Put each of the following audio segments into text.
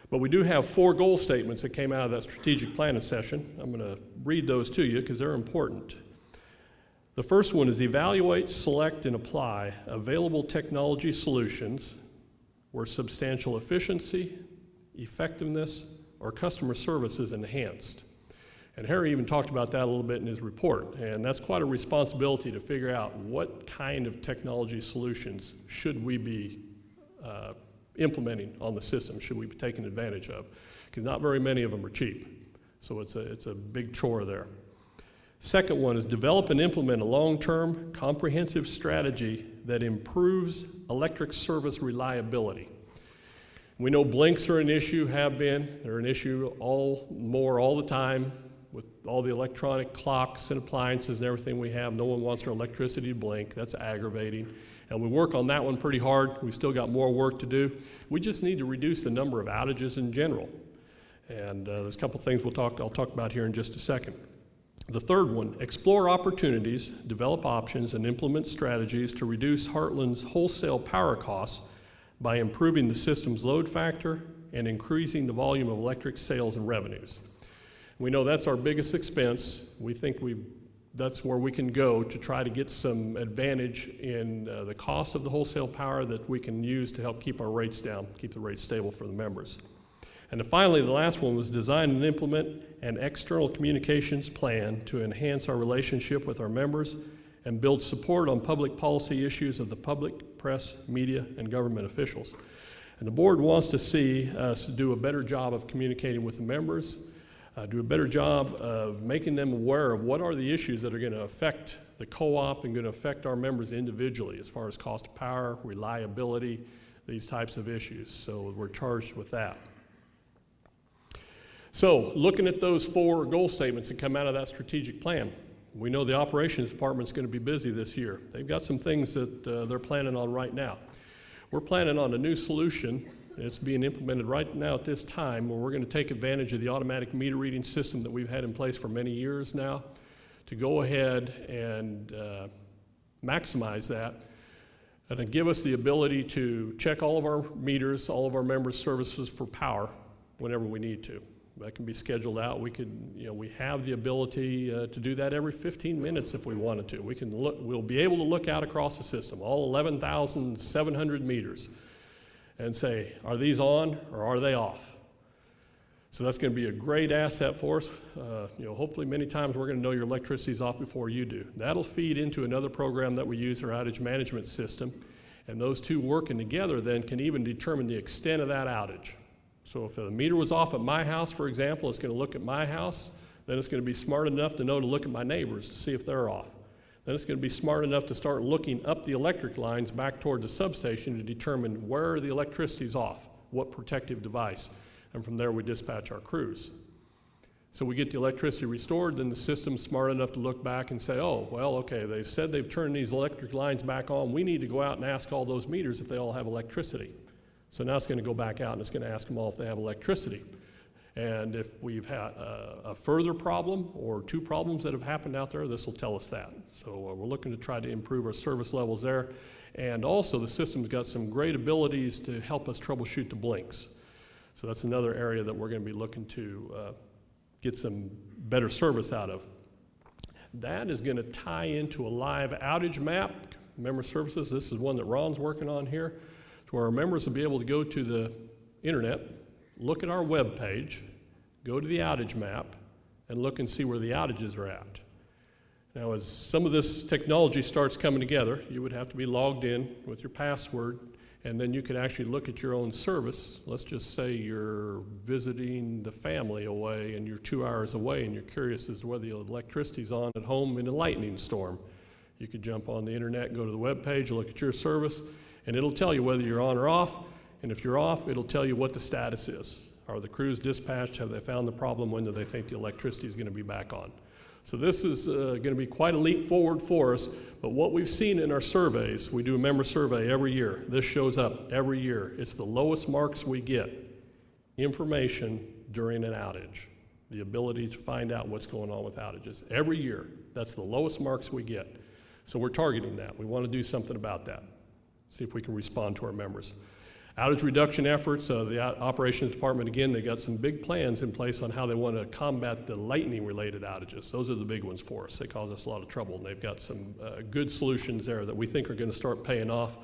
But we do have 4 goal statements that came out of that strategic planning session. I'm going to read those to you because they're important. The first one is evaluate, select, and apply available technology solutions where substantial efficiency, effectiveness, or customer service is enhanced. And Harry even talked about that a little bit in his report, and that's quite a responsibility to figure out what kind of technology solutions should we be implementing on the system, should we be taking advantage of, because not very many of them are cheap. So it's a big chore there. Second one is develop and implement a long-term comprehensive strategy that improves electric service reliability. We know blinks are an issue, have been. They're an issue all the time with all the electronic clocks and appliances and everything we have. No one wants their electricity to blink. That's aggravating. And we work on that one pretty hard. We've still got more work to do. We just need to reduce the number of outages in general. And there's a couple things I'll talk about here in just a second. The third one, explore opportunities, develop options, and implement strategies to reduce Heartland's wholesale power costs by improving the system's load factor and increasing the volume of electric sales and revenues. We know that's our biggest expense. We think that's where we can go to try to get some advantage in the cost of the wholesale power that we can use to help keep our rates down, keep the rates stable for the members. And then finally, the last one was design and implement an external communications plan to enhance our relationship with our members and build support on public policy issues of the public, press, media, and government officials. And the board wants to see us do a better job of communicating with the members, do a better job of making them aware of what are the issues that are going to affect the co-op and going to affect our members individually as far as cost of power, reliability, these types of issues. So we're charged with that. So looking at those 4 goal statements that come out of that strategic plan, we know the operations department's going to be busy this year. They've got some things that they're planning on right now. We're planning on a new solution. It's being implemented right now at this time where we're going to take advantage of the automatic meter reading system that we've had in place for many years now to go ahead and maximize that and then give us the ability to check all of our meters, all of our members' services for power whenever we need to. That can be scheduled out. We have the ability to do that every 15 minutes if we wanted to. We'll be able to look out across the system, all 11,700 meters, and say, are these on or are they off? So that's going to be a great asset for us. Hopefully many times we're going to know your electricity's off before you do. That'll feed into another program that we use, our outage management system, and those two working together then can even determine the extent of that outage. So if the meter was off at my house, for example, it's going to look at my house. Then it's going to be smart enough to know to look at my neighbors to see if they're off. Then it's going to be smart enough to start looking up the electric lines back toward the substation to determine where the electricity's off, what protective device. And from there we dispatch our crews. So we get the electricity restored, then the system's smart enough to look back and say, oh, well, okay, they said they've turned these electric lines back on. We need to go out and ask all those meters if they all have electricity. So now it's going to go back out and it's going to ask them all if they have electricity. And if we've had a further problem or 2 problems that have happened out there, this will tell us that. So we're looking to try to improve our service levels there. And also the system's got some great abilities to help us troubleshoot the blinks. So that's another area that we're going to be looking to get some better service out of. That is going to tie into a live outage map, member services. This is one that Ron's working on here, to where our members will be able to go to the internet, look at our web page, go to the outage map, and look and see where the outages are at. Now, as some of this technology starts coming together, you would have to be logged in with your password, and then you could actually look at your own service. Let's just say you're visiting the family away and you're 2 hours away and you're curious as to whether the electricity's on at home in a lightning storm. You could jump on the internet, go to the web page, look at your service, and it'll tell you whether you're on or off. And if you're off, it'll tell you what the status is. Are the crews dispatched? Have they found the problem? When do they think the electricity is going to be back on? So this is going to be quite a leap forward for us. But what we've seen in our surveys, we do a member survey every year. This shows up every year. It's the lowest marks we get. Information during an outage. The ability to find out what's going on with outages. Every year, that's the lowest marks we get. So we're targeting that. We want to do something about that. See if we can respond to our members. Outage reduction efforts, the operations department, again, they've got some big plans in place on how they want to combat the lightning-related outages. Those are the big ones for us. They cause us a lot of trouble, and they've got some good solutions there that we think are going to start paying off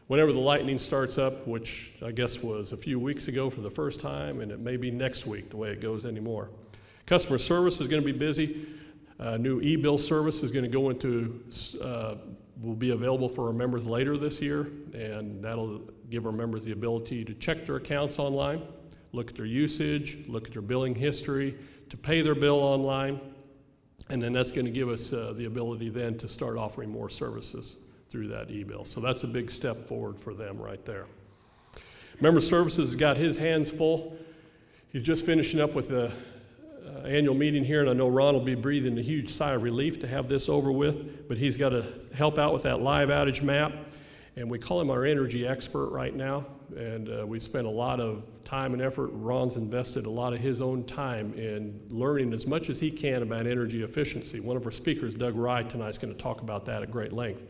whenever the lightning starts up, which I guess was a few weeks ago for the first time, and it may be next week the way it goes anymore. Customer service is going to be busy. New e-bill service is going to go into, will be available for our members later this year, and that'll give our members the ability to check their accounts online, look at their usage, look at their billing history, to pay their bill online, and then that's going to give us the ability then to start offering more services through that e-bill. So that's a big step forward for them right there. Member Services has got his hands full. He's just finishing up with the annual meeting here, and I know Ron will be breathing a huge sigh of relief to have this over with, but he's got to help out with that live outage map, and we call him our energy expert right now, and we spent a lot of time and effort. Ron's invested a lot of his own time in learning as much as he can about energy efficiency. One of our speakers, Doug Rye, tonight is going to talk about that at great length.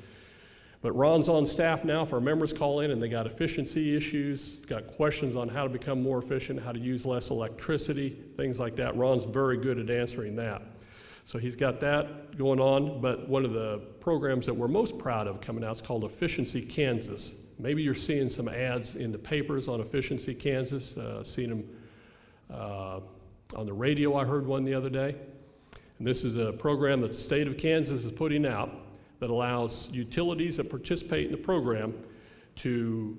But Ron's on staff now if our members call in and they got efficiency issues, got questions on how to become more efficient, how to use less electricity, things like that. Ron's very good at answering that. So he's got that going on, but one of the programs that we're most proud of coming out is called Efficiency Kansas. Maybe you're seeing some ads in the papers on Efficiency Kansas, seen them on the radio. I heard one the other day. And this is a program that the state of Kansas is putting out that allows utilities that participate in the program to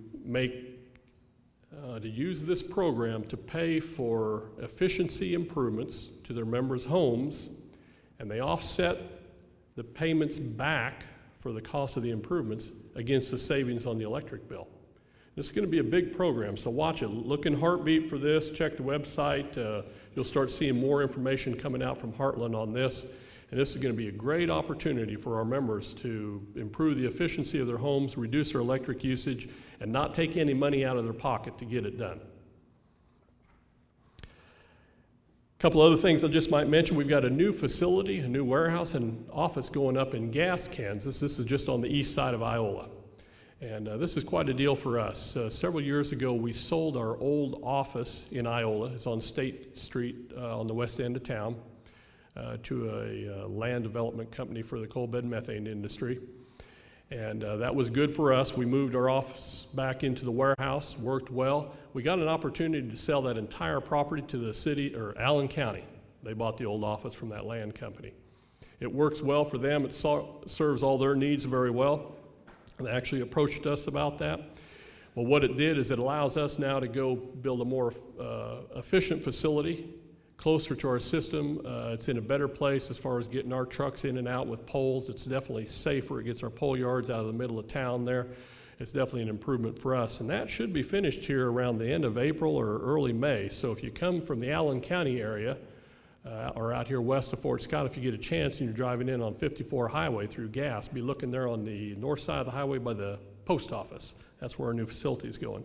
use this program to pay for efficiency improvements to their members' homes, and they offset the payments back for the cost of the improvements against the savings on the electric bill. This is going to be a big program, so watch it. Look in Heartbeat for this, check the website. You'll start seeing more information coming out from Heartland on this. And this is going to be a great opportunity for our members to improve the efficiency of their homes, reduce their electric usage, and not take any money out of their pocket to get it done. A couple other things I just might mention. We've got a new facility, a new warehouse and office going up in Gass, Kansas. This is just on the east side of Iola. And this is quite a deal for us. Several years ago, we sold our old office in Iola. It's on State Street on the west end of town. To a land development company for the coal bed methane industry. And that was good for us. We moved our office back into the warehouse, worked well. We got an opportunity to sell that entire property to the city, or Allen County. They bought the old office from that land company. It works well for them. It serves all their needs very well. They actually approached us about that. Well, what it did is it allows us now to go build a more efficient facility closer to our system. It's in a better place as far as getting our trucks in and out with poles. It's definitely safer. It gets our pole yards out of the middle of town there. It's definitely an improvement for us. And that should be finished here around the end of April or early May. So if you come from the Allen County area or out here west of Fort Scott, if you get a chance and you're driving in on 54 Highway through Gass, be looking there on the north side of the highway by the post office. That's where our new facility is going.